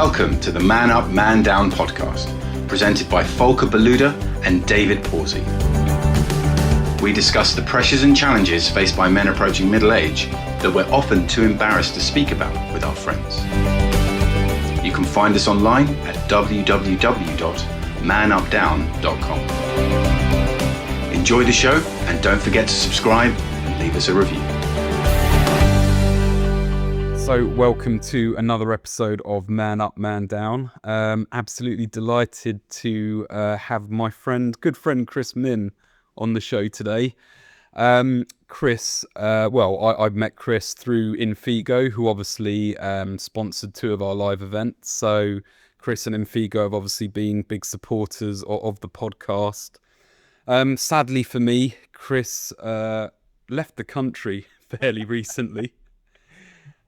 Welcome to the Man Up, Man Down podcast, presented by Volker Beluda and David Pawsey. We discuss the pressures and challenges faced by men approaching middle age that we're often too embarrassed to speak about with our friends. You can find us online at www.manupdown.com. Enjoy the show and don't forget to subscribe and leave us a review. So welcome to another episode of Man Up, Man Down. Absolutely delighted to have my good friend Chris Minn on the show today. Chris, I've met Chris through Infigo, who obviously sponsored two of our live events. So Chris and Infigo have obviously been big supporters of the podcast. Sadly for me, Chris left the country fairly recently.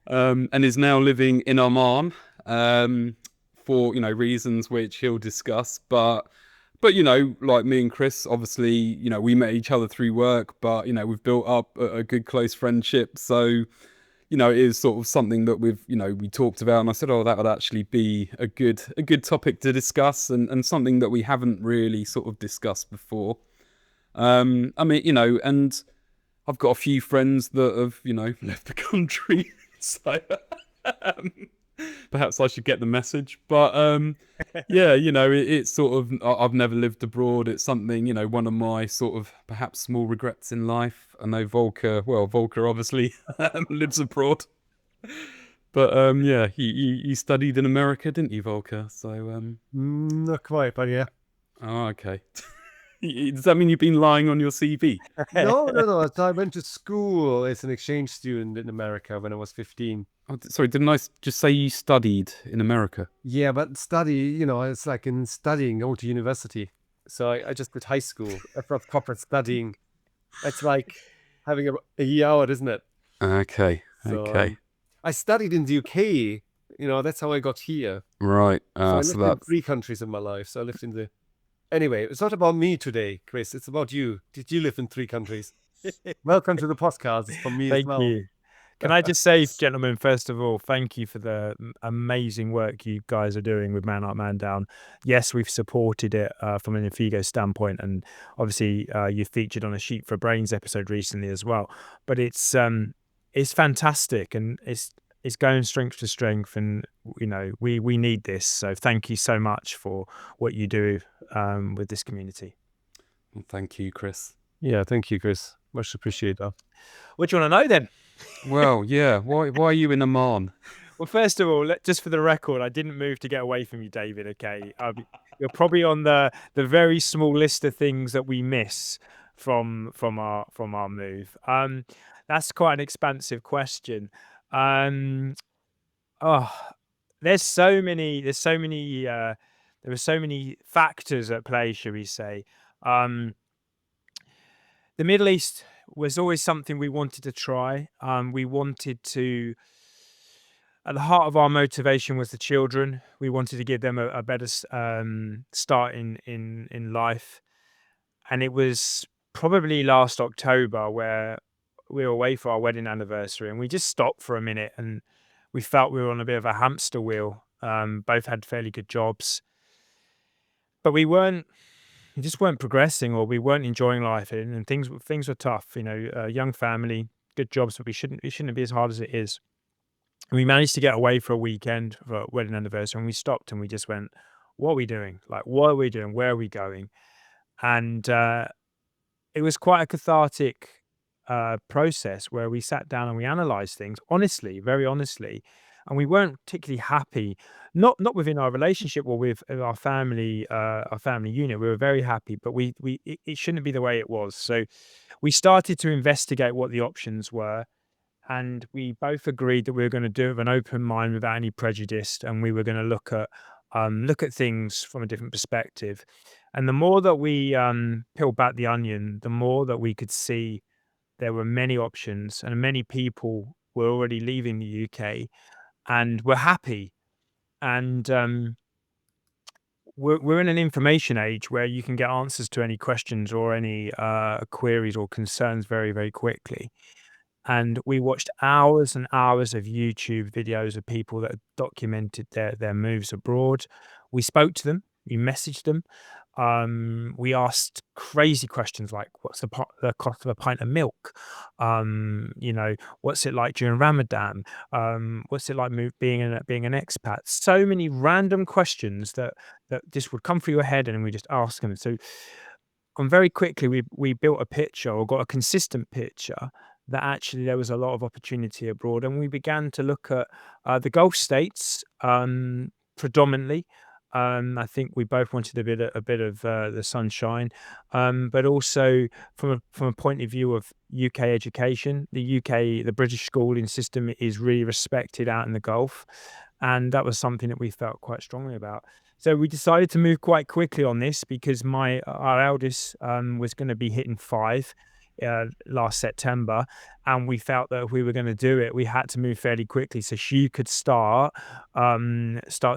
And is now living in Oman for reasons which he'll discuss. But like me and Chris, obviously we met each other through work, but we've built up a good close friendship. So it is sort of something that we talked about, and I said, that would actually be a good topic to discuss, and something that we haven't really sort of discussed before. And I've got a few friends that have left the country. So perhaps I should get the message, but it's sort of, I've never lived abroad. It's something, one of my sort of perhaps small regrets in life. I know Volker obviously lives abroad, but you studied in America, didn't you, Volker? So not quite, but yeah. Oh, okay. Does that mean you've been lying on your CV? No. I went to school as an exchange student in America when I was 15. Oh, sorry, didn't I just say you studied in America? Yeah, but study, it's like in studying, going to university. So I just did high school. That's not proper studying. It's like having a year out, isn't it? Okay. I studied in the UK. That's how I got here. Right. So I lived in 3 countries in my life. So I lived in the... Anyway, it's not about me today, Chris. It's about you. Did you live in 3 countries? Welcome to the podcast. It's from me as well. Thank you. Can I just say, gentlemen, first of all, thank you for the amazing work you guys are doing with Man Up, Man Down. Yes, we've supported it from an Infigo standpoint, and obviously you featured on a Sheep for Brains episode recently as well. But it's fantastic, and it's going strength to strength, and we need this. So thank you so much for what you do with this community. Thank you, Chris. Yeah, thank you, Chris. Much appreciate that. What do you want to know then? Well, yeah. Why are you in Oman? Well, first of all, just for the record, I didn't move to get away from you, David. Okay, you're probably on the very small list of things that we miss from our move. That's quite an expansive question. There were so many factors at play, shall we say. The Middle East was always something we wanted to try. We wanted to, at the heart of our motivation was the children. We wanted to give them a better start in life. And it was probably last October where we were away for our wedding anniversary, and we just stopped for a minute, and we felt we were on a bit of a hamster wheel. Both had fairly good jobs, but we just weren't progressing, or we weren't enjoying life, and things were tough. Young family, good jobs, but it shouldn't be as hard as it is. And we managed to get away for a weekend for our wedding anniversary, and we stopped and we just went, what are we doing? Like, what are we doing? Where are we going? And it was quite a cathartic process where we sat down and we analyzed things honestly, very honestly, and we weren't particularly happy, not within our relationship or with our family unit. We were very happy, but it shouldn't be the way it was. So we started to investigate what the options were, and we both agreed that we were going to do it with an open mind without any prejudice, and we were going to look at things from a different perspective. And the more that we peeled back the onion, the more that we could see there were many options, and many people were already leaving the UK and were happy. And we're in an information age where you can get answers to any questions or any queries or concerns very, very quickly. And we watched hours and hours of YouTube videos of people that had documented their moves abroad. We spoke to them, we messaged them. We asked crazy questions like, what's the cost of a pint of milk? What's it like during Ramadan? What's it like being an expat? So many random questions that just would come through your head, and we just ask them. So, and very quickly we built a picture, or got a consistent picture, that actually there was a lot of opportunity abroad, and we began to look at the Gulf states, predominantly. I think we both wanted a bit of the sunshine, but also from a point of view of UK education. The British schooling system is really respected out in the Gulf, and that was something that we felt quite strongly about. So we decided to move quite quickly on this, because our eldest was going to be hitting 5 last September, and we felt that if we were going to do it, we had to move fairly quickly so she could start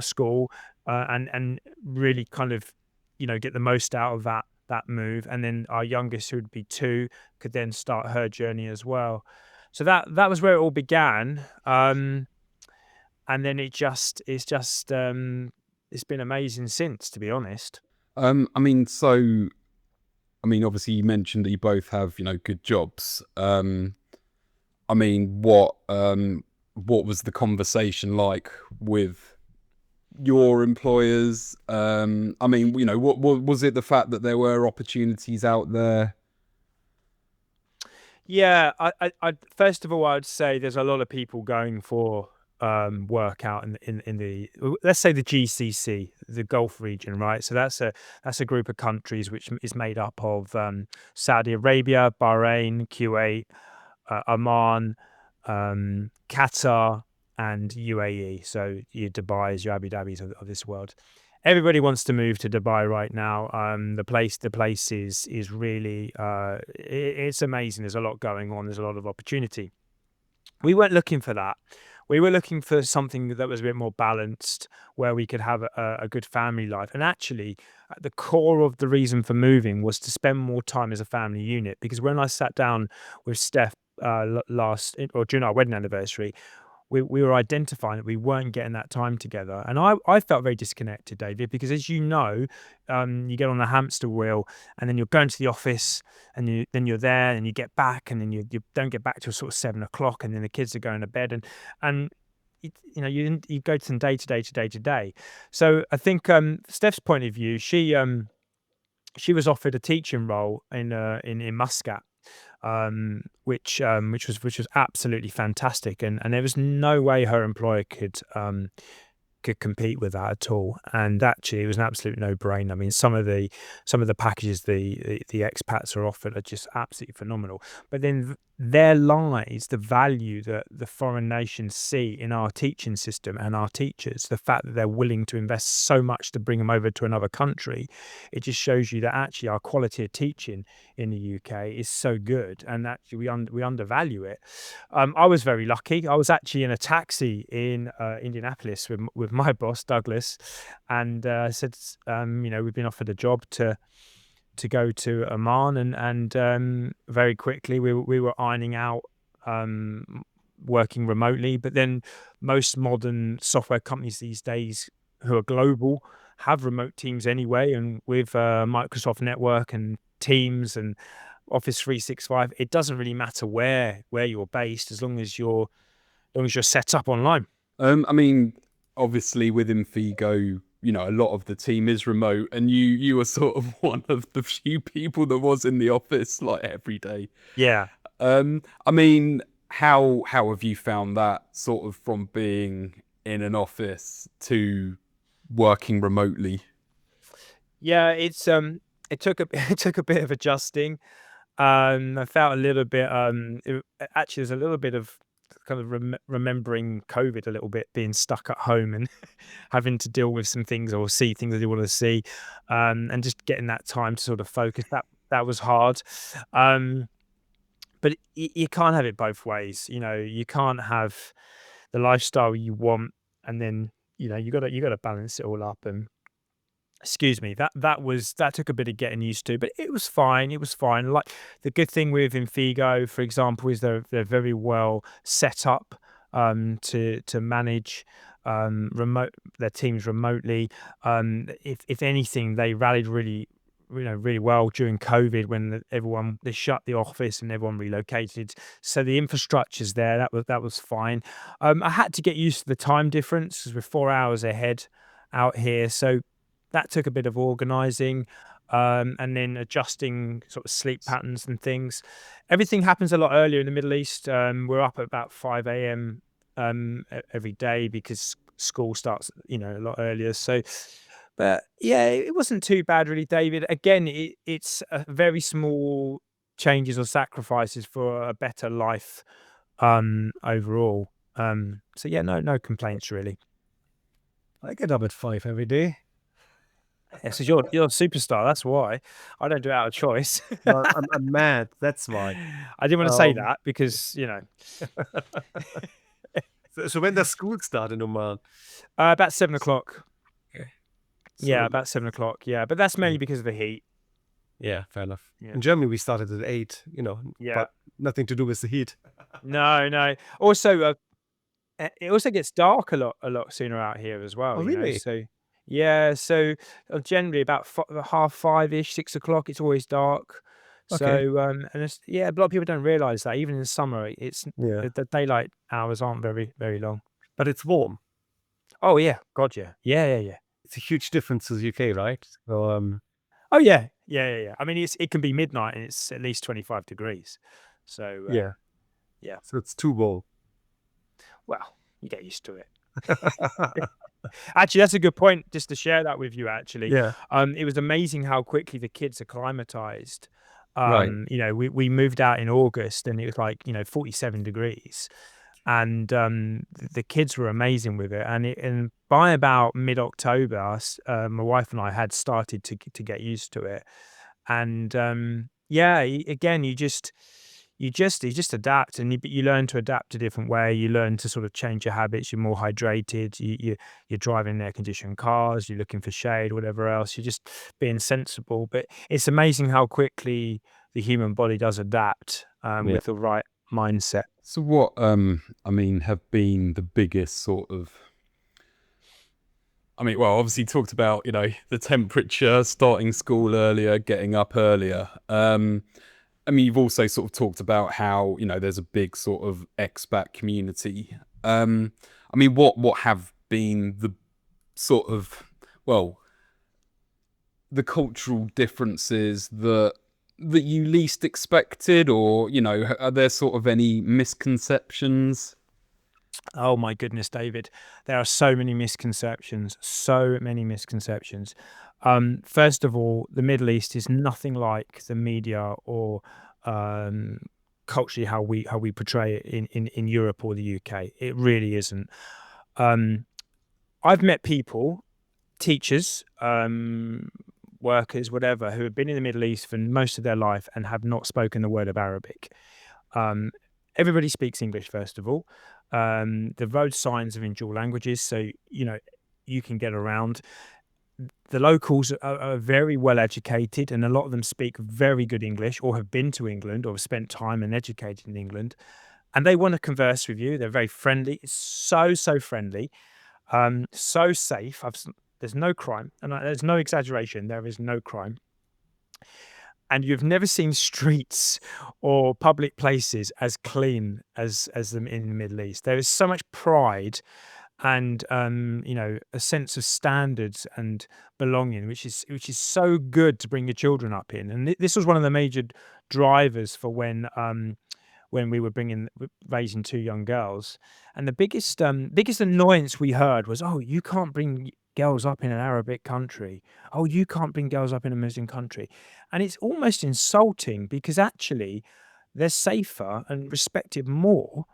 school, and really kind of get the most out of that move. And then our youngest, who would be 2, could then start her journey as well. So that was where it all began. And then it's been amazing since, to be honest. Obviously you mentioned that you both have, good jobs. What was the conversation like with your employers? What was it, the fact that there were opportunities out there? Yeah, I first of all, I'd say there's a lot of people going for work out in the, let's say, the GCC, the Gulf region, right? So that's a group of countries which is made up of Saudi Arabia, Bahrain, Kuwait, Oman, Qatar, and UAE. So your Dubai's, your Abu Dhabi's of this world. Everybody wants to move to Dubai right now. The place is really it's amazing. There's a lot going on. There's a lot of opportunity. We weren't looking for that. We were looking for something that was a bit more balanced, where we could have a good family life. And actually, at the core of the reason for moving was to spend more time as a family unit. Because when I sat down with Steph during our wedding anniversary, we were identifying that we weren't getting that time together. And I felt very disconnected, David, because as you know, you get on the hamster wheel, and then you're going to the office, and then you're there, and you get back, and then you don't get back till sort of 7 o'clock, and then the kids are going to bed, and you go from day to day to day to day. So I think Steph's point of view, she was offered a teaching role in Muscat, which was absolutely fantastic, and there was no way her employer could compete with that at all. And actually, it was an absolute no-brainer. I mean, some of the packages the expats are offered are just absolutely phenomenal. But then there lies the value that the foreign nations see in our teaching system and our teachers. The fact that they're willing to invest so much to bring them over to another country, it just shows you that actually our quality of teaching in the UK is so good, and actually we undervalue it. I was very lucky. I was actually in a taxi in Indianapolis with my boss Douglas, and I said, we've been offered a job to go to Oman, and very quickly we were ironing out working remotely. But then most modern software companies these days who are global have remote teams anyway, and with Microsoft Network and Teams and Office 365, it doesn't really matter where you're based, as long as you're set up online. Obviously within Figo, a lot of the team is remote, and you were sort of one of the few people that was in the office like every day. Yeah. How have you found that, sort of from being in an office to working remotely? Yeah, it took a bit of adjusting. I felt a little bit actually there's a little bit of kind of remembering COVID a little bit, being stuck at home and having to deal with some things or see things I didn't want to see, and just getting that time to sort of focus. That was hard. But you can't have it both ways. You can't have the lifestyle you want, and then you got to balance it all up. And excuse me, that took a bit of getting used to, but it was fine. It was fine. Like the good thing with Infigo, for example, is they're very well set up to manage their teams remotely. If anything, they rallied really well during COVID when they shut the office and everyone relocated. So the infrastructure's there. That was fine. I had to get used to the time difference because we're 4 hours ahead out here. So that took a bit of organizing, and then adjusting sort of sleep patterns and things. Everything happens a lot earlier in the Middle East. We're up at about 5 a.m. Every day because school starts, a lot earlier. So, but yeah, it wasn't too bad really, David. Again, it's a very small changes or sacrifices for a better life overall. So yeah, no complaints really. I get up at 5 every day. Yeah, so you're a superstar. That's why I don't do it out of choice. Well, I'm mad. That's why. I didn't want to say that because So when does school start in Oman? about 7 o'clock. Okay. Yeah, So- about 7 o'clock. Yeah, but that's mainly because of the heat. Yeah, fair enough. Yeah. In Germany, we started at 8. Yeah. But nothing to do with the heat. No. Also, it also gets dark a lot sooner out here as well. Oh, really? So yeah, so generally about 5:30ish, 6 o'clock, it's always dark. Okay. So and a lot of people don't realize that even in the summer, it's Yeah. the daylight hours aren't very very long. But it's warm. Oh yeah, God yeah, yeah. It's a huge difference to the UK, right? So Oh yeah. I mean, it can be midnight and it's at least 25 degrees. So yeah. yeah. So it's too warm. Well, you get used to it. Actually, that's a good point. Just to share that with you, actually, Yeah. it was amazing how quickly the kids acclimatized. Right. We moved out in August and it was like 47 degrees, and the kids were amazing with it. And by about mid-October, my wife and I had started to get used to it. And again, you just adapt, and you learn to adapt a different way. You learn to sort of change your habits. You're more hydrated. You're driving air-conditioned cars. You're looking for shade, whatever else. You're just being sensible. But it's amazing how quickly the human body does adapt with the right mindset. So what have been the biggest sort of, well, obviously you talked about, the temperature, starting school earlier, getting up earlier. You've also sort of talked about how, there's a big sort of expat community. What have been the sort of, the cultural differences that you least expected, or, are there sort of any misconceptions? Oh my goodness, David, there are so many misconceptions. First of all, the Middle East is nothing like the media or culturally how we portray it in Europe or the UK. It really isn't. I've met people, teachers, workers, whatever, who have been in the Middle East for most of their life and have not spoken the word of Arabic. Everybody speaks English, first of all. The road signs are in dual languages, so you can get around. The locals are very well educated, and a lot of them speak very good English, or have been to England, or have spent time and educated in England, and they want to converse with you. They're very friendly. It's so friendly, so safe. There's no crime, and there's no exaggeration. There is no crime. And you've never seen streets or public places as clean as them in the Middle East. There is so much pride and a sense of standards and belonging, which is so good to bring your children up in. And this was one of the major drivers for when we were raising 2 young girls. And the biggest annoyance we heard was, "Oh, you can't bring girls up in an Arabic country. Oh, you can't bring girls up in a Muslim country." And it's almost insulting, because actually they're safer and respected more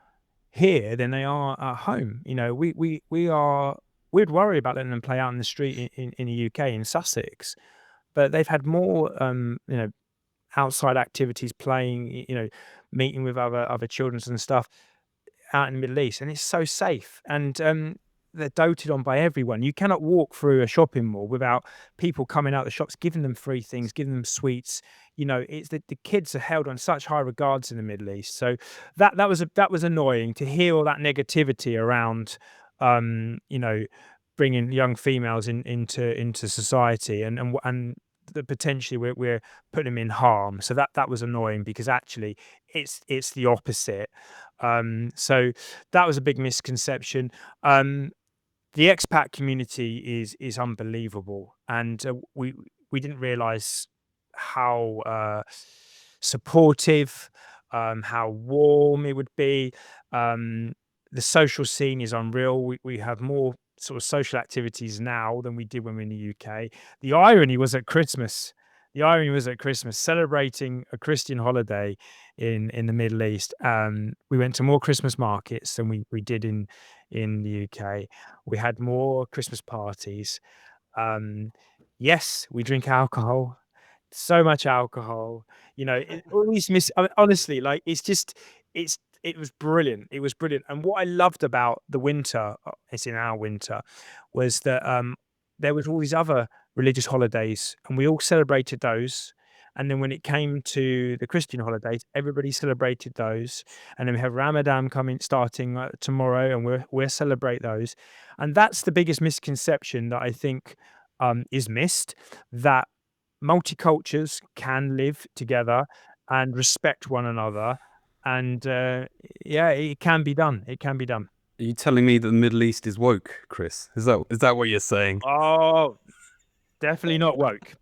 here than they are at home. We'd worry about letting them play out in the street in the UK, in Sussex, but they've had more outside activities, playing, meeting with other children and stuff out in the Middle East, and it's so safe. And they're doted on by everyone. You cannot walk through a shopping mall without people coming out the shops, giving them free things, giving them sweets. It's the kids are held on such high regards in the Middle East. So that was annoying to hear all that negativity around, bringing young females into society, and that potentially we're putting them in harm. So that was annoying, because actually it's the opposite. So that was a big misconception. The expat community is unbelievable, and we didn't realize how supportive, how warm it would be. The social scene is unreal. We have more sort of social activities now than we did when we were in the UK. The irony was at Christmas. Celebrating a Christian holiday in the Middle East. We went to more Christmas markets than we did in the UK. We had more Christmas parties. Yes, we drink alcohol. So much alcohol. All these honestly, like, it was brilliant. It was brilliant. And what I loved about the winter, it's in our winter, was that there was all these other religious holidays, and we all celebrated those. And then when it came to the Christian holidays, everybody celebrated those. And then we have Ramadan starting tomorrow, and we'll celebrate those. And that's the biggest misconception that I think is missed, that multicultures can live together and respect one another. And it can be done. It can be done. Are you telling me that the Middle East is woke, Chris? Is that what you're saying? Oh, definitely not woke.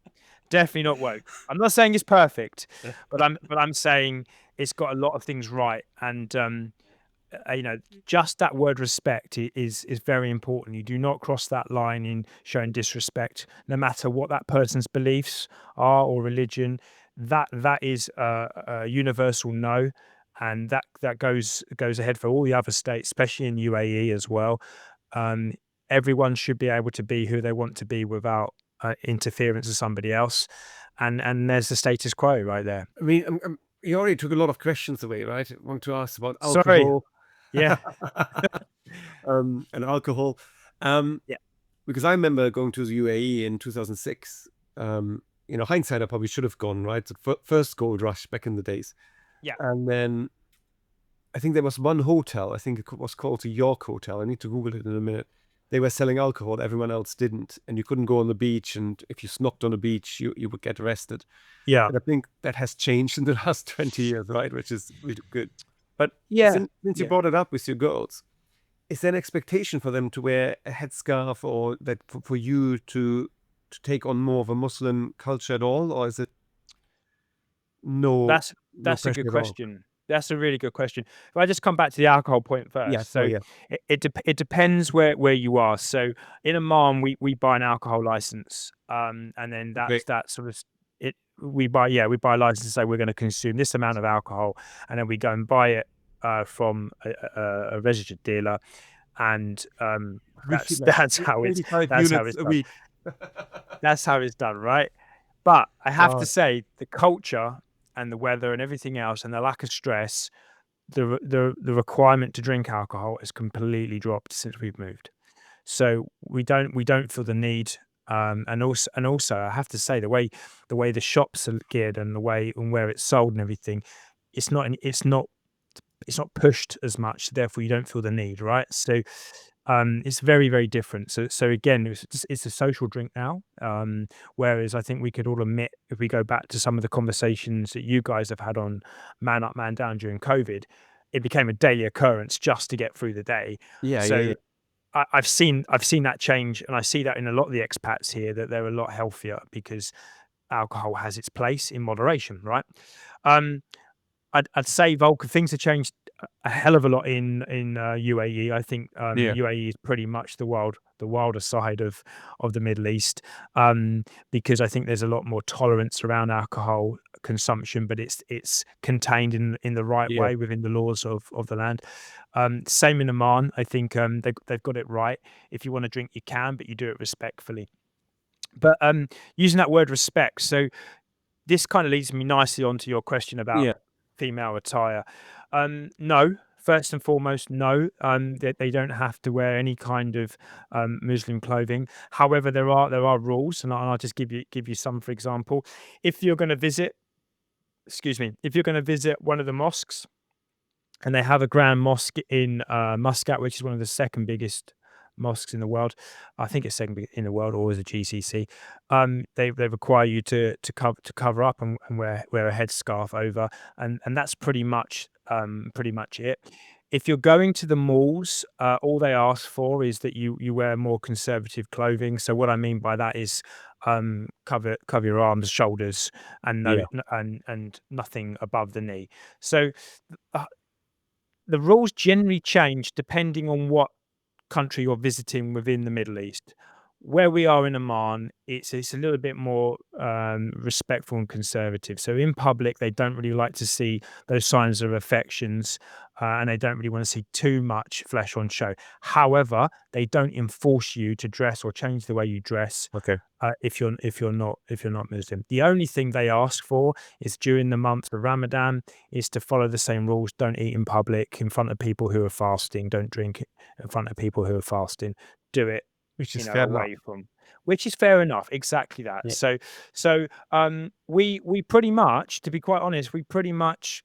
Definitely not woke. I'm not saying it's perfect, but I'm saying it's got a lot of things right. And just that word respect is very important. You do not cross that line in showing disrespect, no matter what that person's beliefs are or religion. That is a universal no, and that goes ahead for all the other states, especially in UAE as well. Everyone should be able to be who they want to be without interference of somebody else, and there's the status quo right there. I mean, you already took a lot of questions away, right? I want to ask about Sorry. alcohol. Yeah. And alcohol. Yeah. Because I remember going to the UAE in 2006. Hindsight, I probably should have gone, right? The first gold rush back in the days. Yeah. And then I think there was one hotel, I think it was called the York Hotel. I need to Google it in a minute. They were selling alcohol, everyone else didn't. And you couldn't go on the beach. And if you snocked on the beach, you would get arrested. Yeah. And I think that has changed in the last 20 years, right? Which is really good. But Yeah. since you brought it up with your girls, is there an expectation for them to wear a headscarf, or that for you to take on more of a Muslim culture at all? Or is it no? That's a good question. That's a really good question. If I just come back to the alcohol point first. Yeah, so it depends where you are. So in Oman, we buy an alcohol license, and then that's that sort of it. We buy a license to say we're going to consume this amount of alcohol, and then we go and buy it from a registered dealer, and that's how it's done. That's how it's done, right? But I have to say, the culture and the weather and everything else, and the lack of stress, the requirement to drink alcohol has completely dropped since we've moved. So we don't feel the need. And also, I have to say, the way the shops are geared and the way and where it's sold and everything, it's not pushed as much. Therefore, you don't feel the need, right? So it's very, very different. So again, it's a social drink now. Whereas I think we could all admit, if we go back to some of the conversations that you guys have had on Man Up, Man Down during COVID, it became a daily occurrence just to get through the day. Yeah. I've seen that change, and I see that in a lot of the expats here, that they're a lot healthier because alcohol has its place in moderation, right? I'd say, Volker, things have changed a hell of a lot in UAE. I think UAE is pretty much the wilder side of the Middle East, because I think there's a lot more tolerance around alcohol consumption, but it's contained in the right way within the laws of the land. Same in Oman. I think they've got it right. If you want to drink, you can, but you do it respectfully. But using that word respect, so this kind of leads me nicely onto your question about female attire. No, First and foremost, no. They don't have to wear any kind of Muslim clothing. However, there are rules, and I'll just give you some. For example, if you're going to visit, if you're going to visit one of the mosques, and they have a grand mosque in Muscat, which is one of the second biggest mosques in the world. I think it's second in the world, or is a GCC. They require you to cover up and wear a headscarf over, and that's pretty much it. If you're going to the malls, all they ask for is that you wear more conservative clothing. So what I mean by that is cover your arms, shoulders, and and nothing above the knee. So the rules generally change depending on what country you're visiting within the Middle East. Where we are in Oman, it's a little bit more respectful and conservative. So in public, they don't really like to see those signs of affections, and they don't really want to see too much flesh on show. However, they don't enforce you to dress or change the way you dress. Okay. If you're not Muslim. The only thing they ask for is during the month of Ramadan is to follow the same rules. Don't eat in public in front of people who are fasting. Don't drink in front of people who are fasting. Do it, Which is fair enough. away from, which is fair enough. Exactly that. Yeah. So we pretty much, to be quite honest, we pretty much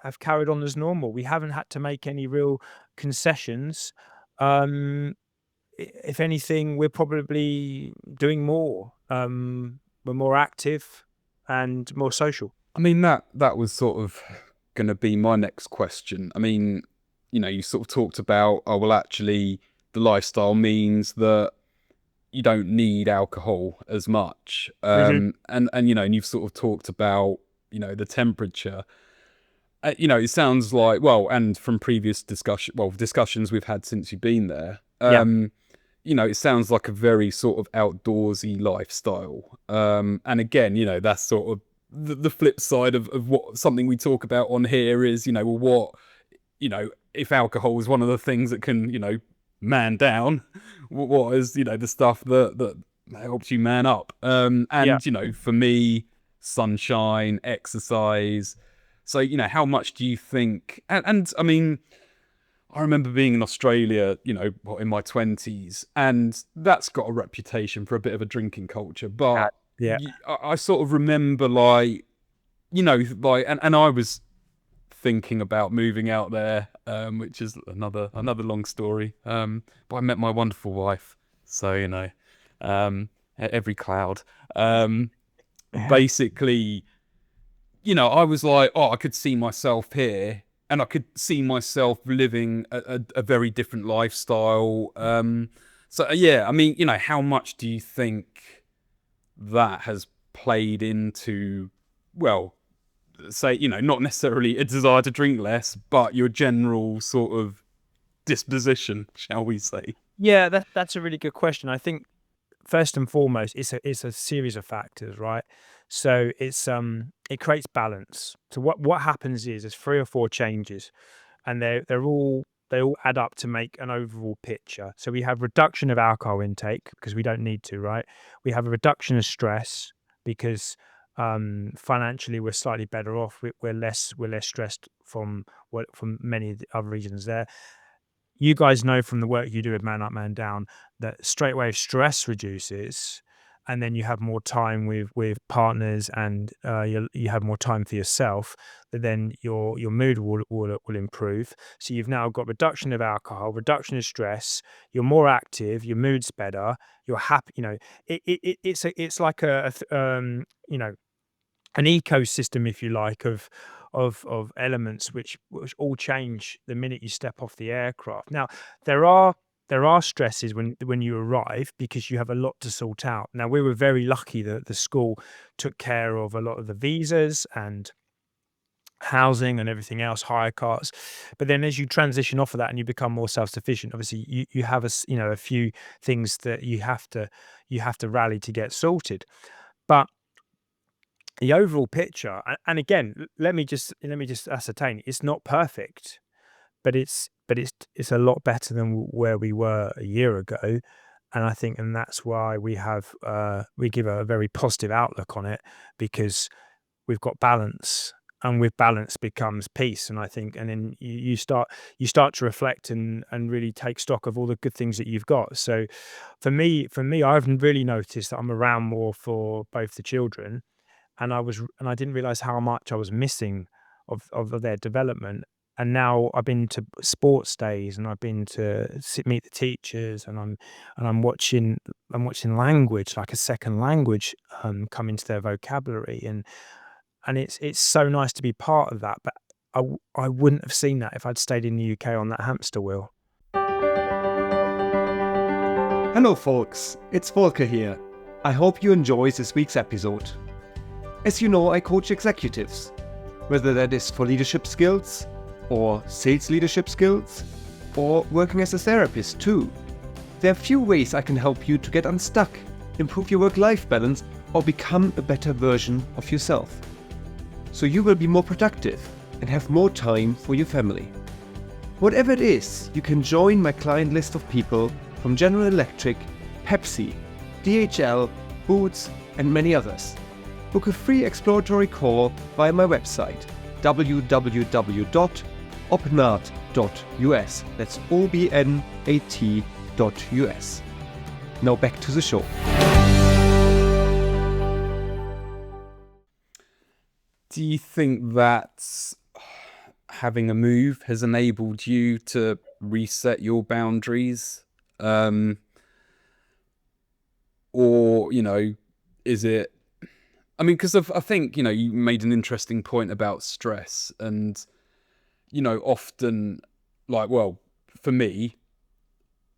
have carried on as normal. We haven't had to make any real concessions. If anything, we're probably doing more. We're more active and more social. I mean, that was sort of going to be my next question. I mean, you sort of talked about, oh, well, actually, the lifestyle means that you don't need alcohol as much. And you've sort of talked about, the temperature. It sounds like, well, and from previous discussions we've had since you've been there, it sounds like a very sort of outdoorsy lifestyle. And again, that's sort of the flip side of what something we talk about on here is, if alcohol is one of the things that can, man down, what is, the stuff that helps you man up. For me, sunshine, exercise. So, how much do you think, and I mean, I remember being in Australia, in my 20s, and that's got a reputation for a bit of a drinking culture. But I sort of remember, and I was thinking about moving out there, which is another long story. But I met my wonderful wife, so every cloud. Basically, I was like, oh, I could see myself here. And I could see myself living a very different lifestyle. I mean, how much do you think that has played into, well, say, not necessarily a desire to drink less, but your general sort of disposition, shall we say? Yeah, that's a really good question. I think first and foremost, it's a series of factors, right? So it creates balance. So what happens is there's 3 or 4 changes, and they all add up to make an overall picture. So we have reduction of alcohol intake because we don't need to, right? We have a reduction of stress because financially we're slightly better off. We're less stressed from many of the other reasons there. You guys know from the work you do with Man Up, Man Down that straight away stress reduces, and then you have more time with partners, and you have more time for yourself. Then your mood will improve. So you've now got reduction of alcohol, reduction of stress. You're more active. Your mood's better. You're happy. It's like an ecosystem, if you like, of elements which all change the minute you step off the aircraft. Now, there are stresses when you arrive because you have a lot to sort out. Now, we were very lucky that the school took care of a lot of the visas and housing and everything else, hire cars. But then as you transition off of that and you become more self-sufficient, obviously you have a few things that you have to rally to get sorted. But the overall picture, and again, let me just ascertain, it's not perfect, but it's a lot better than where we were a year ago. And I think, and that's why we give a very positive outlook on it, because we've got balance. and with balance becomes peace. And I think, and then you start to reflect and really take stock of all the good things that you've got. So for me, I've really noticed that I'm around more for both the children, and I didn't realize how much I was missing of their development. And now I've been to sports days, and I've been to meet the teachers, and I'm watching language, like a second language, come into their vocabulary, and it's so nice to be part of that. But I wouldn't have seen that if I'd stayed in the UK on that hamster wheel. Hello folks, it's Volker here. I hope you enjoyed this week's episode. As you know, I coach executives, whether that is for leadership skills, or sales leadership skills, or working as a therapist too. There are few ways I can help you to get unstuck, improve your work-life balance, or become a better version of yourself. So you will be more productive and have more time for your family. Whatever it is, you can join my client list of people from General Electric, Pepsi, DHL, Boots, and many others. Book a free exploratory call via my website, www.obnat.us. That's obnat.us. Now back to the show. Do you think that having a move has enabled you to reset your boundaries? Or, is it... I mean, because I think, you made an interesting point about stress, and, often, for me,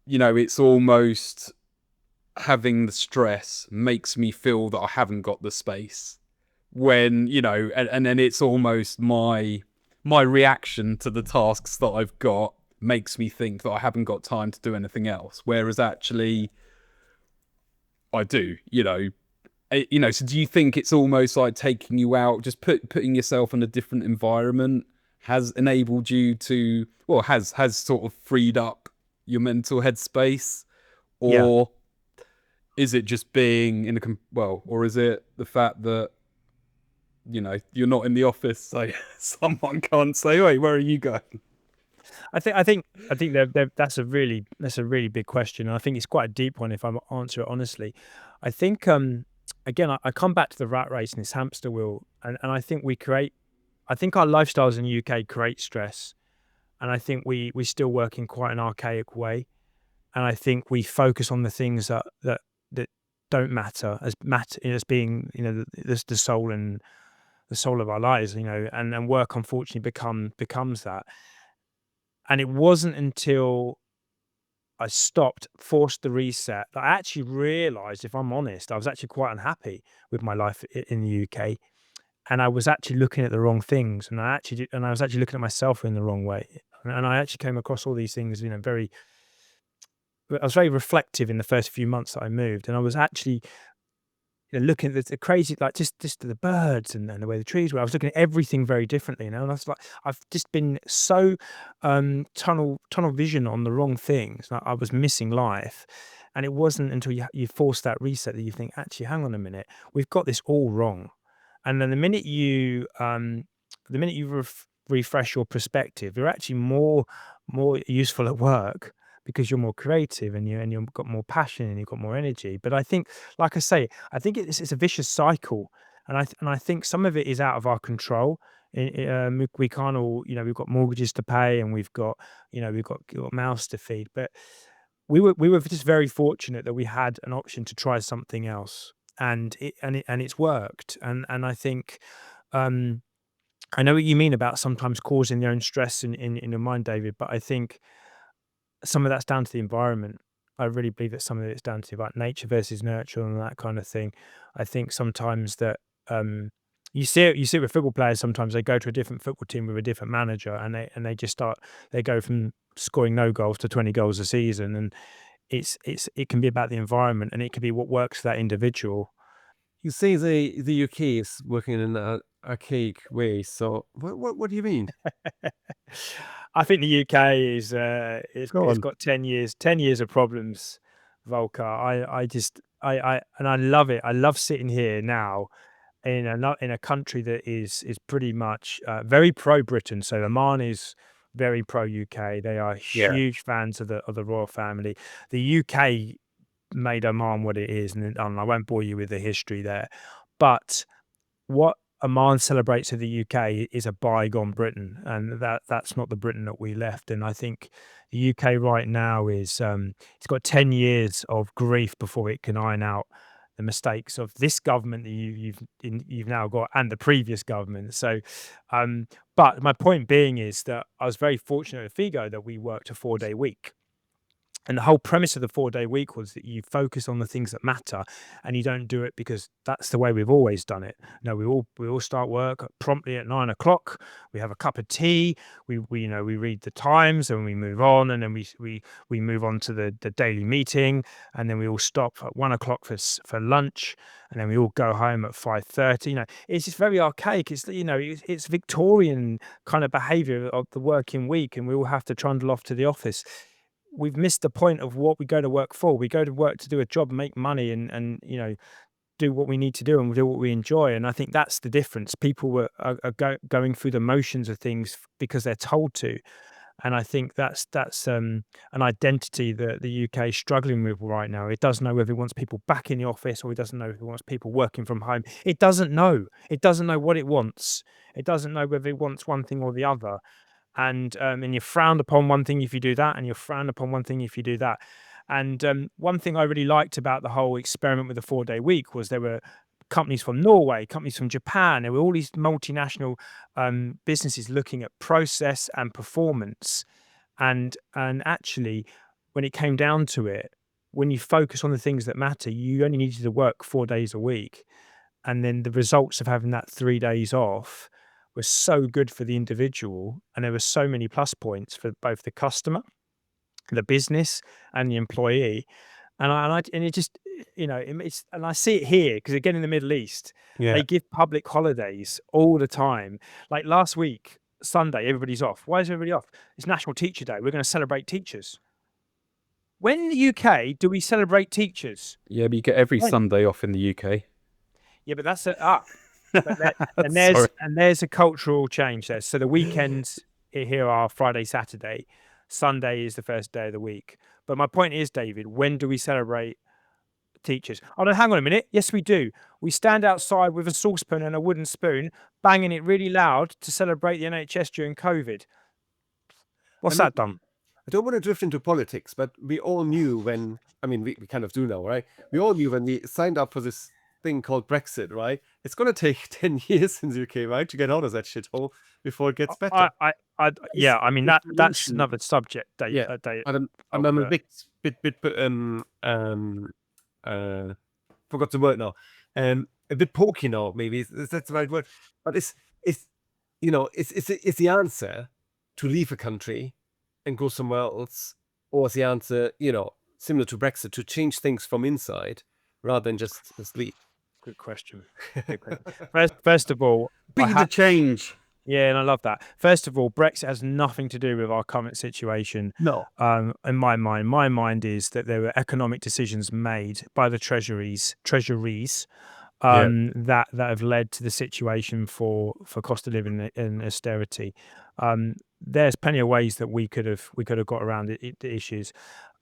it's almost having the stress makes me feel that I haven't got the space when, and then it's almost my reaction to the tasks that I've got makes me think that I haven't got time to do anything else. Whereas actually I do, so do you think it's almost like taking you out, just putting yourself in a different environment has enabled you to, has sort of freed up your mental headspace? Or is it just being in or is it the fact that, you're not in the office, so someone can't say, "Wait, where are you going?" I think that's a really big question. And I think it's quite a deep one if I answer it honestly. I think again, I come back to the rat race and this hamster wheel, and I think I think our lifestyles in the UK create stress, and I think we still work in quite an archaic way, and I think we focus on the things that don't matter as being the soul and the soul of our lives, and work unfortunately becomes that. And it wasn't until I forced the reset, that I actually realized, if I'm honest, I was actually quite unhappy with my life in the UK, and I was actually looking at the wrong things, and I was actually looking at myself in the wrong way, and I actually came across all these things, I was very reflective in the first few months that I moved, and I was actually looking at the crazy, like just the birds and the way the trees were. I was looking at everything very differently, and I was like, I've just been so tunnel vision on the wrong things. Like, I was missing life, and it wasn't until you force that reset that you think, actually, hang on a minute, we've got this all wrong. And then the minute you refresh your perspective, you're actually more useful at work, because you're more creative and you've got more passion and you've got more energy. But I think, like I say, I think it's a vicious cycle, and I think some of it is out of our control. We can't all, we've got mortgages to pay, and we've got mouths to feed. But we were just very fortunate that we had an option to try something else, and it's worked. And I think I know what you mean about sometimes causing your own stress in your mind, David, but I think some of that's down to the environment. I really believe that some of it's down to like nature versus nurture and that kind of thing. I think sometimes that you see it with football players. Sometimes they go to a different football team with a different manager, and they go from scoring no goals to 20 goals a season, and it can be about the environment, and it can be what works for that individual. You say the UK is working in an archaic way. So what do you mean? I think the UK it's got 10 years of problems, Volker. I love it. I love sitting here now in a country that is pretty much very pro Britain. So Oman is very pro UK. They are Yeah. huge fans of the royal family. The UK made Oman what it is, and I won't bore you with the history there. But what Oman celebrates of the UK is a bygone Britain, and that's not the Britain that we left. And I think the UK right now is it's got 10 years of grief before it can iron out the mistakes of this government that you've now got, and the previous government. So, but my point being is that I was very fortunate at Figo that we worked a 4-day week. And the whole premise of the 4-day week was that you focus on the things that matter, and you don't do it because that's the way we've always done it. No, we all start work promptly at 9 o'clock. We have a cup of tea. We read the Times, and we move on, and then we move on to the daily meeting, and then we all stop at 1 o'clock for lunch, and then we all go home at 5:30. It's just very archaic. It's Victorian kind of behaviour of the working week, and we all have to trundle off to the office. We've missed the point of what we go to work for. We go to work to do a job, make money, and do what we need to do and do what we enjoy. And I think that's the difference. People are going through the motions of things because they're told to. And I think that's an identity that the UK is struggling with right now. It doesn't know whether it wants people back in the office, or it doesn't know if it wants people working from home. It doesn't know. It doesn't know what it wants. It doesn't know whether it wants one thing or the other. And you're frowned upon one thing if you do that, and you're frowned upon one thing if you do that. And one thing I really liked about the whole experiment with the 4-day week was there were companies from Norway, companies from Japan. There were all these multinational businesses looking at process and performance. And actually, when it came down to it, when you focus on the things that matter, you only needed to work 4 days a week. And then the results of having that 3 days off was so good for the individual, and there were so many plus points for both the customer, the business, and the employee. And it just, it's, and I see it here because again in the Middle East, they give public holidays all the time. Like last week, Sunday, everybody's off. Why is everybody off? It's National Teacher Day. We're going to celebrate teachers. When in the UK do we celebrate teachers? Yeah, but you get every Sunday off in the UK. Yeah, but that's and there's a cultural change there. So the weekends here are Friday, Saturday. Sunday is the first day of the week. But my point is, David, when do we celebrate teachers? Oh no, hang on a minute. Yes, we do. We stand outside with a saucepan and a wooden spoon, banging it really loud to celebrate the NHS during COVID. What's that done? I don't want to drift into politics, but we all knew when, we kind of do now, right? We all knew when we signed up for this thing called Brexit, right? It's going to take 10 years in the UK, right, to get out of that shithole before it gets better. That's another subject. I'm a bit forgot the word now. A bit pokey now, maybe that's the right word. But it's the answer to leave a country and go somewhere else, or is the answer, similar to Brexit, to change things from inside rather than just leave? Good question. First of all, be the change. Yeah, and I love that. First of all, Brexit has nothing to do with our current situation. No. In my mind is that there were economic decisions made by the treasuries that have led to the situation for cost of living and austerity. There's plenty of ways that we could have got around the issues.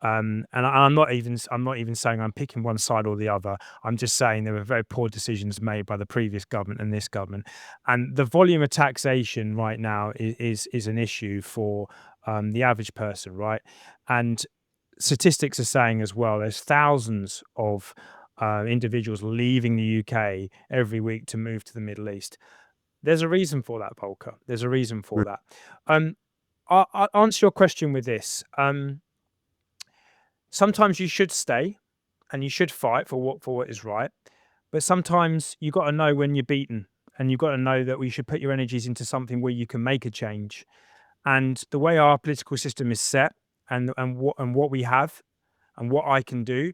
And I'm not even saying I'm picking one side or the other. I'm just saying there were very poor decisions made by the previous government and this government. And the volume of taxation right now is an issue for the average person, right? And statistics are saying as well, there's thousands of individuals leaving the UK every week to move to the Middle East. There's a reason for that, Volker. There's a reason for that. I'll answer your question with this. Sometimes you should stay and you should fight for what is right. But sometimes you got to know when you're beaten, and you've got to know that we should put your energies into something where you can make a change. And the way our political system is set and what we have and what I can do,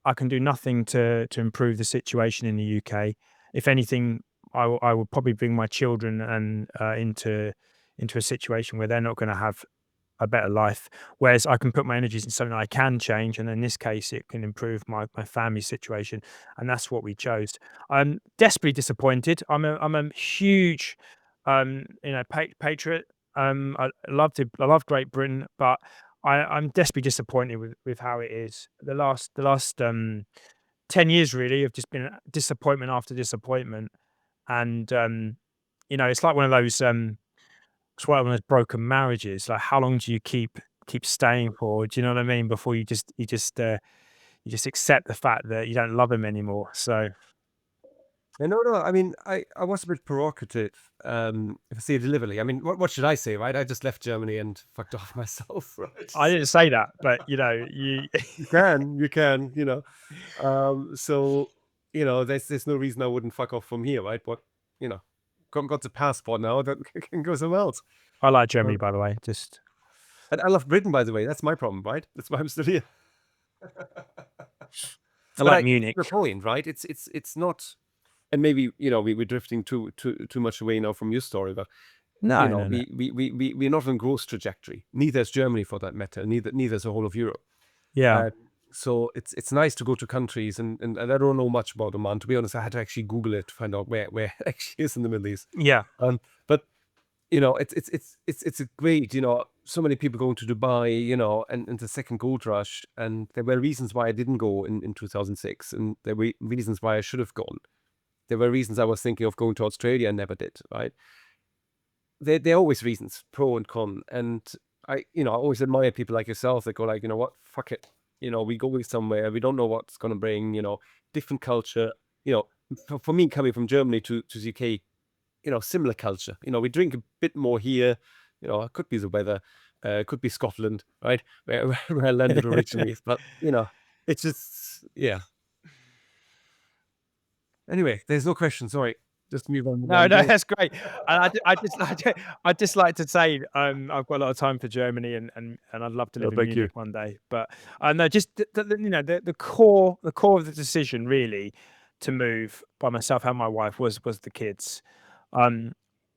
I can do nothing to improve the situation in the UK. If anything, I will probably bring my children into a situation where they're not going to have a better life. Whereas I can put my energies in something I can change, and in this case, it can improve my family situation, and that's what we chose. I'm desperately disappointed. I'm a huge, patriot. I love Great Britain, but I'm desperately disappointed with how it is. The last 10 years really have just been disappointment after disappointment, and it's like one of those it's like one of those broken marriages. Like, how long do you keep staying for? Do you know what I mean? Before you just accept the fact that you don't love him anymore. So No. I mean, I was a bit provocative, if I say it deliberately. I mean, what should I say, right? I just left Germany and fucked off myself, right? I didn't say that, but you You can, so, there's no reason I wouldn't fuck off from here, right? But, got the passport now that can go somewhere else. I like Germany, by the way. Just And I love Britain, by the way. That's my problem, right? That's why I'm still here. I like Munich. The point, right? It's not, and maybe we're drifting too much away now from your story, but No. we're not on growth trajectory. Neither is Germany, for that matter. Neither is the whole of Europe. Yeah. So it's nice to go to countries, and I don't know much about Oman. To be honest, I had to actually Google it to find out where it actually is in the Middle East. Yeah. But it's a great, so many people going to Dubai, and the second gold rush, and there were reasons why I didn't go in 2006, and there were reasons why I should have gone. There were reasons I was thinking of going to Australia and never did, right? There are always reasons, pro and con, and I always admire people like yourself that go like, what, fuck it, we go somewhere, we don't know what's gonna bring, different culture, for me coming from Germany to the UK, similar culture. We drink a bit more here. It could be the weather, could be Scotland, right, where I landed originally. But it's just, yeah. Anyway, there's no question. Sorry, just move on. No, that's great. And I just like to say, I've got a lot of time for Germany, and I'd love to live in thank Munich you. one day. But no, just the core of the decision really to move by myself and my wife was the kids.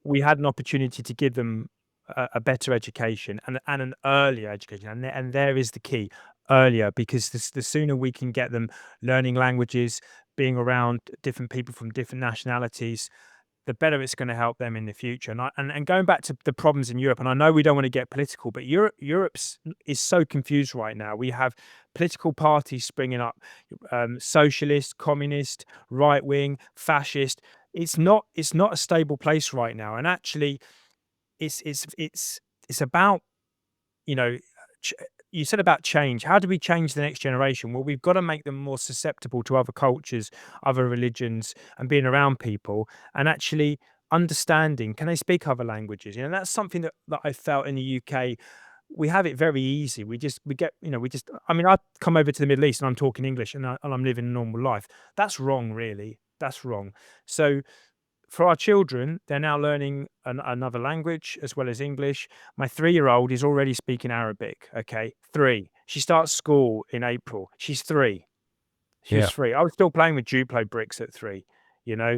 We had an opportunity to give them a better education and an earlier education, and there is the key, earlier, because the sooner we can get them learning languages, being around different people from different nationalities, the better it's going to help them in the future. And going back to the problems in Europe, and I know we don't want to get political, but Europe is so confused right now. We have political parties springing up, socialist, communist, right wing, fascist. It's not a stable place right now, and actually, it's about you said about change. How do we change the next generation? Well, we've got to make them more susceptible to other cultures, other religions, and being around people, and actually understanding, can they speak other languages? That's something that I felt in the UK. We have it very easy. I mean, I come over to the Middle East and I'm talking English, and I'm living a normal life. That's wrong, really. That's wrong. So for our children, they're now learning another language as well as English. My 3-year-old is already speaking Arabic. Okay, 3. She starts school in April. She's 3. She's 3. I was still playing with Duplo bricks at 3.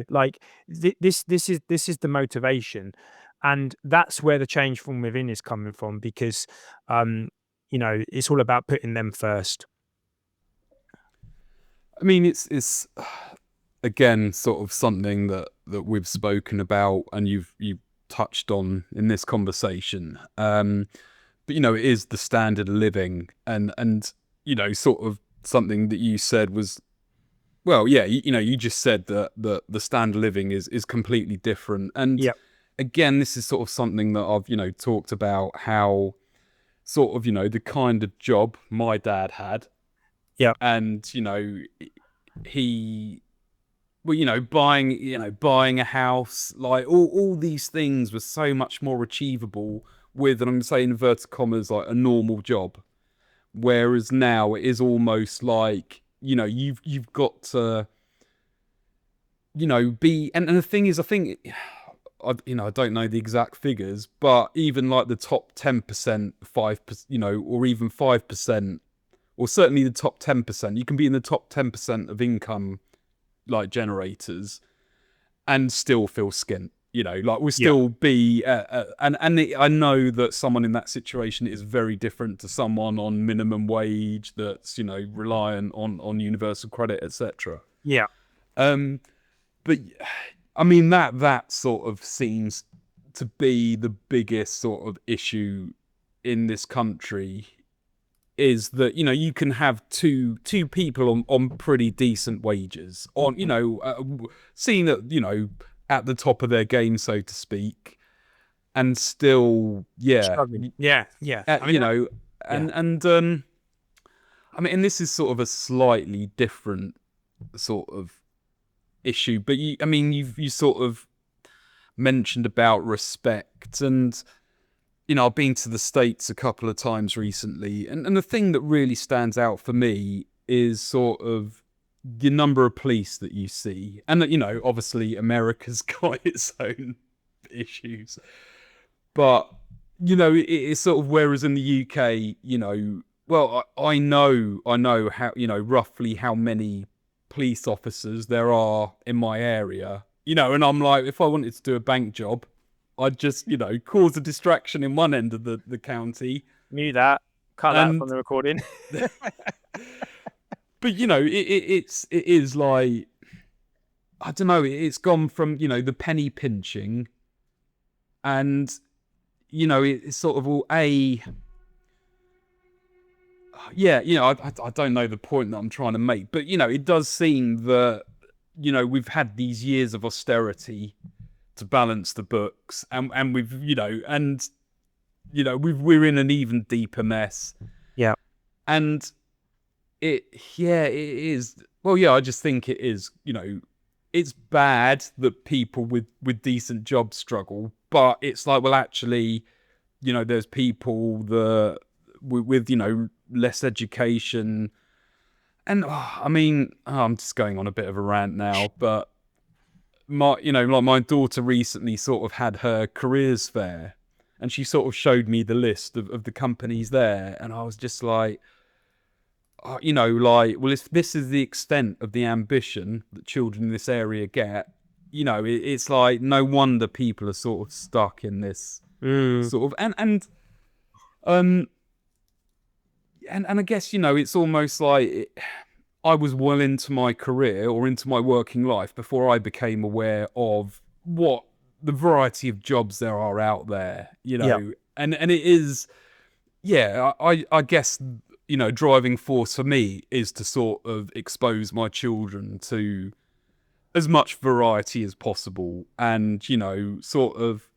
Like this is the motivation, and that's where the change from within is coming from, because it's all about putting them first. I mean, it's again sort of something that we've spoken about and you've touched on in this conversation. But it is the standard of living, and sort of something that you said was, well, yeah, you just said that the standard of living is completely different. And Yep. again, this is sort of something that I've talked about, how sort of the kind of job my dad had. Yeah. And he, well, buying a house, like all these things were so much more achievable with, and I'm saying inverted commas, like a normal job. Whereas now it is almost like, you've got to, be, and the thing is, I think, I don't know the exact figures, but even like the top 10%, 5%, or even 5%, or certainly the top 10%, you can be in the top 10% of income like generators and still feel skint. like we'll still be, I know that someone in that situation is very different to someone on minimum wage that's, reliant on universal credit, etc. Yeah. But I mean, that sort of seems to be the biggest sort of issue in this country, is that, you can have two people on pretty decent wages, on, seeing that, at the top of their game, so to speak, and still, Struggling. Yeah. and this is sort of a slightly different sort of issue, but you sort of mentioned about respect, and I've been to the States a couple of times recently, and the thing that really stands out for me is sort of the number of police that you see, and that, obviously America's got its own issues, but it's sort of, whereas in the UK, well, I know how, roughly how many police officers there are in my area, and I'm like, if I wanted to do a bank job, I'd just, cause a distraction in one end of the county. Knew that. Cut that from the recording. But it is like, I don't know, it's gone from, the penny pinching, and it's sort of all I don't know the point that I'm trying to make, but it does seem that we've had these years of austerity to balance the books, and we've we're in an even deeper mess. Yeah. And it is, well, I just think it is, it's bad that people with decent jobs struggle, but it's like, well, actually, there's people that with less education, and I'm just going on a bit of a rant now, but my daughter recently sort of had her careers fair, and she sort of showed me the list of the companies there, and I was just like, well, if this is the extent of the ambition that children in this area get, it's like, no wonder people are sort of stuck in this sort of, and I guess, it's almost like I was well into my career or into my working life before I became aware of what the variety of jobs there are out there, and it is, I guess, driving force for me is to sort of expose my children to as much variety as possible, and sort of,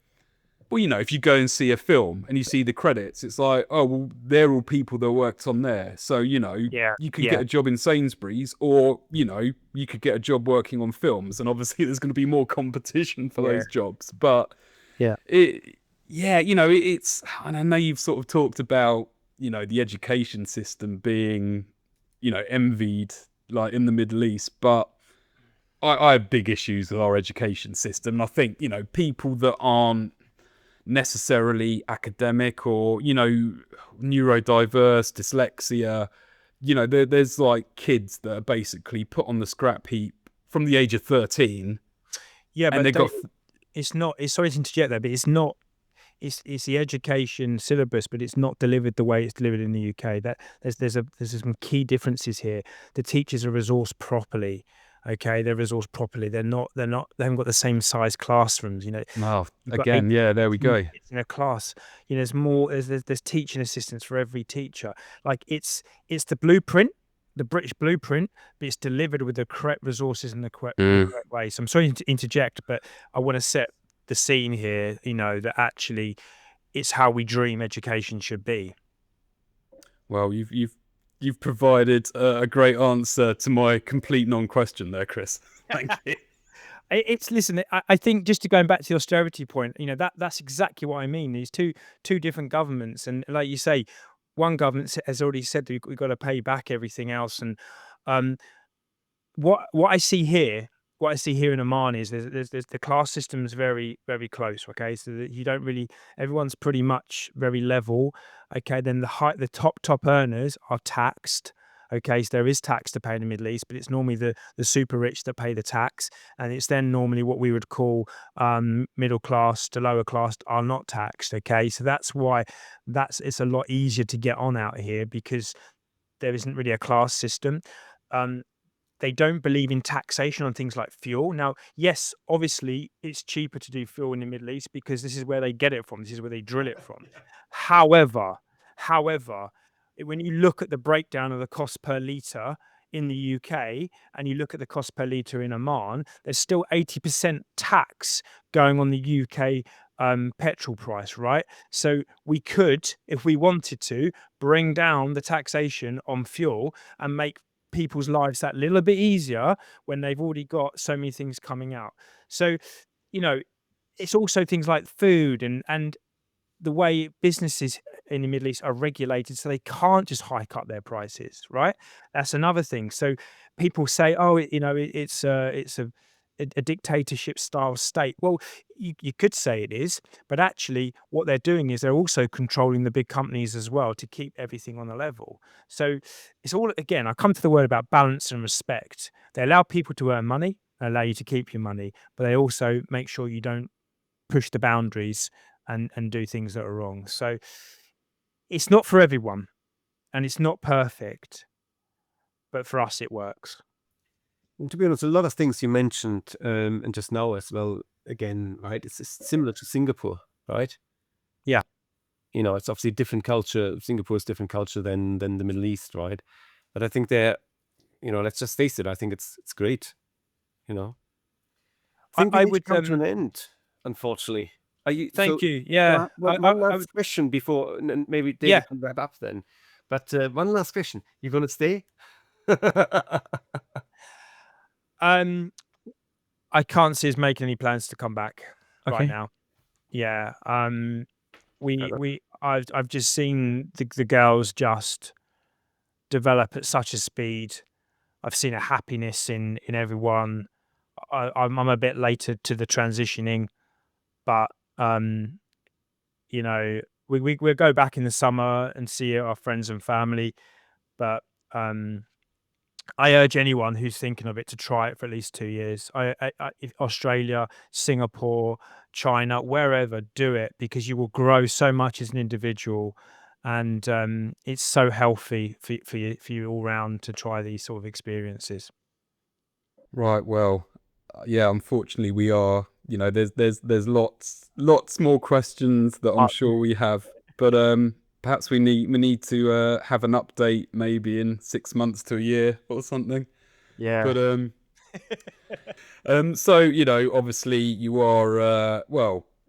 well, if you go and see a film and you see the credits, it's like, oh, well, they're all people that worked on there. So, you could get a job in Sainsbury's, or, you could get a job working on films. And obviously there's going to be more competition for those jobs. But it's, and I know you've sort of talked about, the education system being, envied, like in the Middle East. But I have big issues with our education system. And I think, people that aren't necessarily academic or neurodiverse, dyslexia, there's like kids that are basically put on the scrap heap from the age of 13. Yeah, but it's not, sorry to interject there, but it's not, it's the education syllabus, but it's not delivered the way it's delivered in the UK. That there's some key differences here. The teachers are resourced properly. Okay, they're resourced properly. They haven't got the same size classrooms. Oh, again, there we go. In a class, there's more. There's teaching assistants for every teacher. Like it's the blueprint, the British blueprint, but it's delivered with the correct resources in the correct way. So I'm sorry to interject, but I want to set the scene here. That actually, it's how we dream education should be. Well, you've provided a great answer to my complete non-question there, Chris. Thank you. Listen, I think, just to going back to the austerity point, that's exactly what I mean. These two different governments, and like you say, one government has already said that we've got to pay back everything else. And what I see here in Oman is there's the class system's very, very close. Okay, so that you don't really, everyone's pretty much very level. Okay, then the top earners are taxed. Okay, so there is tax to pay in the Middle East, but it's normally the super rich that pay the tax, and it's then normally what we would call middle class to lower class are not taxed. Okay, so that's why it's a lot easier to get on out here, because there isn't really a class system. They don't believe in taxation on things like fuel. Now, yes, obviously, it's cheaper to do fuel in the Middle East because this is where they get it from. This is where they drill it from. However, when you look at the breakdown of the cost per litre in the UK and you look at the cost per litre in Oman, there's still 80% tax going on the UK petrol price, right? So we could, if we wanted to, bring down the taxation on fuel and make people's lives that little bit easier when they've already got so many things coming out. So, it's also things like food and the way businesses in the Middle East are regulated, so they can't just hike up their prices, right? That's another thing. So people say, oh, it's a dictatorship style state. Well, you could say it is, but actually what they're doing is they're also controlling the big companies as well to keep everything on a level. So it's all, again, I come to the word about balance and respect. They allow people to earn money, allow you to keep your money, but they also make sure you don't push the boundaries and do things that are wrong. So it's not for everyone and it's not perfect, but for us it works. And to be honest, a lot of things you mentioned and just now as well, again, right? It's similar to Singapore, right? Yeah. It's obviously different culture. Singapore is different culture than the Middle East, right? But I think let's just face it. I think it's great. I would come to an end, unfortunately. Thank you. Yeah. One last question before, and maybe David can wrap up then. But one last question. You going to stay? I can't see us making any plans to come back right now. Yeah. I've just seen the girls just develop at such a speed. I've seen a happiness in everyone. I'm a bit later to the transitioning, but we'll go back in the summer and see our friends and family. But I urge anyone who's thinking of it to try it for at least 2 years. Australia, Singapore, China, wherever, do it, because you will grow so much as an individual, and it's so healthy for you all round to try these sort of experiences. Right. Well, yeah. Unfortunately, we are. There's lots more questions that I'm sure we have, but perhaps we need to have an update maybe in 6 months to a year or something. Yeah. But so obviously you are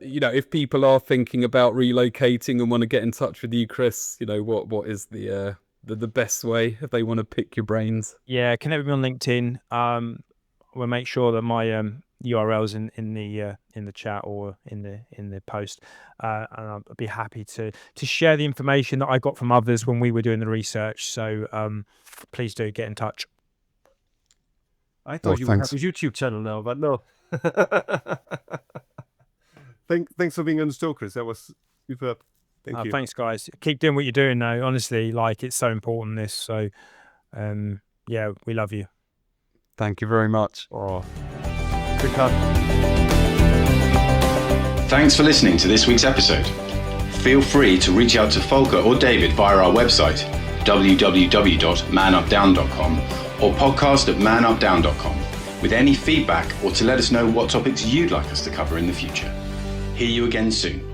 if people are thinking about relocating and want to get in touch with you, Chris, what is the best way if they want to pick your brains? Yeah, connect with me on LinkedIn. We'll make sure that my URL's in the chat or in the post, and I'll be happy to share the information that I got from others when we were doing the research. So please do get in touch. I thought you would have a YouTube channel now, but no. Thanks for being on the show, Chris. That was superb. Thank you. Thanks, guys. Keep doing what you're doing, though. Honestly, it's so important, this. So, yeah, we love you. Thank you very much. Oh, good cut. Thanks for listening to this week's episode. Feel free to reach out to Volker or David via our website, www.manupdown.com or podcast@manupdown.com, with any feedback or to let us know what topics you'd like us to cover in the future. Hear you again soon.